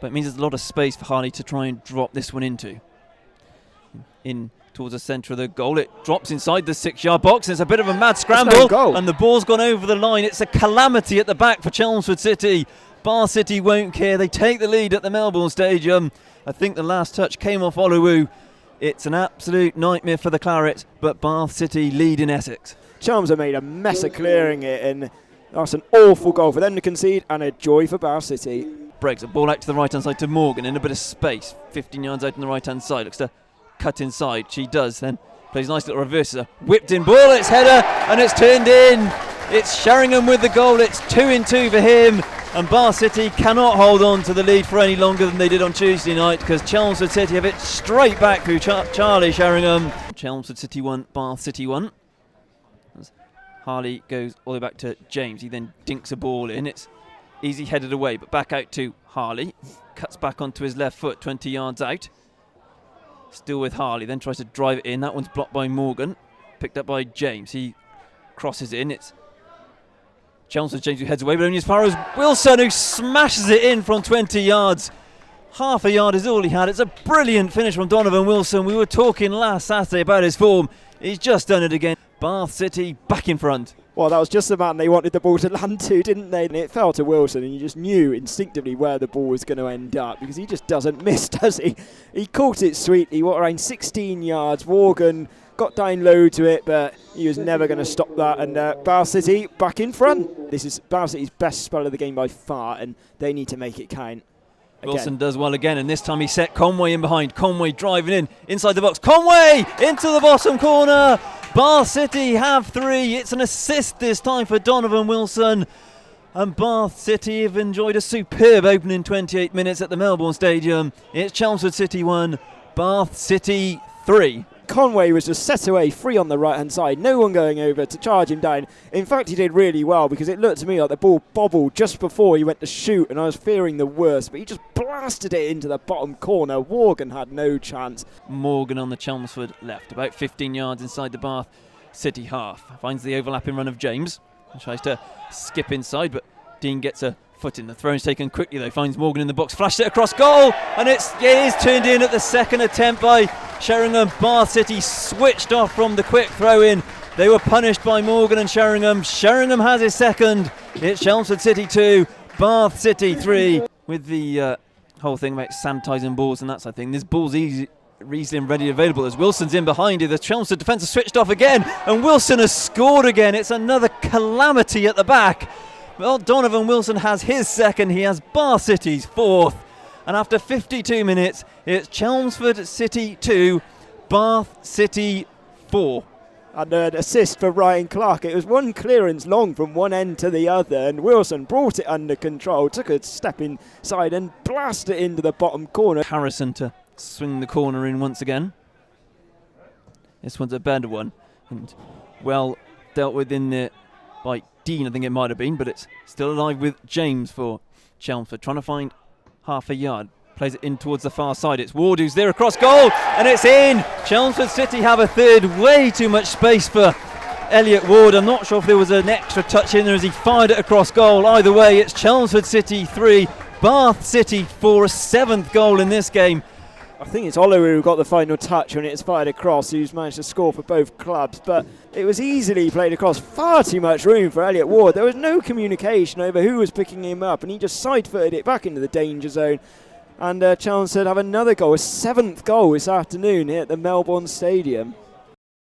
but it means there's a lot of space for Harley to try and drop this one into. In towards the centre of the goal, it drops inside the 6-yard box. It's a bit of a mad scramble, and the ball's gone over the line. It's a calamity at the back for Chelmsford City. Bath City won't care. They take the lead at the Melbourne Stadium. I think the last touch came off Oluwu. It's an absolute nightmare for the Clarets, but Bath City lead in Essex. Chelmsford made a mess of clearing it, and that's an awful goal for them to concede, and a joy for Bath City. Breaks a ball out to the right-hand side to Morgan in a bit of space. 15 yards out on the right-hand side. Looks to cut inside. She does, then plays a nice little reverse. A whipped-in ball. It's header, and it's turned in. It's Sheringham with the goal. It's 2-2 for him. And Bath City cannot hold on to the lead for any longer than they did on Tuesday night, because Chelmsford City have it straight back through Charlie Sheringham. Chelmsford City 1, Bath City 1. As Harley goes all the way back to James. He then dinks a ball in. It's easy headed away, but back out to Harley. Cuts back onto his left foot, 20 yards out. Still with Harley, then tries to drive it in. That one's blocked by Morgan. Picked up by James. He crosses in. It's Chelmsford James who heads away, but only as far as Wilson, who smashes it in from 20 yards. Half a yard is all he had. It's a brilliant finish from Donovan Wilson. We were talking last Saturday about his form. He's just done it again. Bath City back in front. Well, that was just the man they wanted the ball to land to, didn't they? And it fell to Wilson, and you just knew instinctively where the ball was going to end up, because he just doesn't miss, does he? He caught it sweetly, around 16 yards. Morgan got down low to it, but he was never going to stop that. And Bath City back in front. This is Bath City's best spell of the game by far, and they need to make it count. Wilson does well again, and this time he set Conway in behind. Conway driving in, inside the box. Conway into the bottom corner. Bath City have 3. It's an assist this time for Donovan Wilson. And Bath City have enjoyed a superb opening 28 minutes at the Melbourne Stadium. It's Chelmsford City 1, Bath City 3. Conway was just set away free on the right-hand side. No one going over to charge him down. In fact, he did really well, because it looked to me like the ball bobbled just before he went to shoot, and I was fearing the worst. But he just blasted it into the bottom corner. Morgan had no chance. Morgan on the Chelmsford left, about 15 yards inside the Bath City half. Finds the overlapping run of James. Tries to skip inside, but Dean gets a foot in. The throw-in's taken quickly though. Finds Morgan in the box. Flashed it across goal, and it is turned in at the second attempt by Sheringham. Bath City switched off from the quick throw-in. They were punished by Morgan and Sheringham. Sheringham has his second. It's Chelmsford City 2, Bath City 3. With the whole thing about sanitising balls and that sort of thing, this ball's easily and ready available as Wilson's in behind it. The Chelmsford defence has switched off again, and Wilson has scored again. It's another calamity at the back. Well, Donovan Wilson has his second. He has Bath City's fourth. And after 52 minutes, it's Chelmsford City 2, Bath City 4. And an assist for Ryan Clark. It was one clearance long from one end to the other, and Wilson brought it under control, took a step inside and blasted it into the bottom corner. Harrison to swing the corner in once again. This one's a better one, and well dealt with in there by Dean, I think it might have been, but it's still alive with James for Chelmsford, trying to find half a yard. Plays it in towards the far side. It's Ward who's there across goal, and it's in. Chelmsford City have a third. Way too much space for Elliot Ward. I'm not sure if there was an extra touch in there as he fired it across goal. Either way, it's Chelmsford City 3, Bath City 4, a 7th goal in this game. I think it's Oluwu who got the final touch when it's fired across, who's managed to score for both clubs, but it was easily played across. Far too much room for Elliot Ward. There was no communication over who was picking him up, and he just side-footed it back into the danger zone. And Chelmsford have another goal, a 7th goal this afternoon here at the Melbourne Stadium.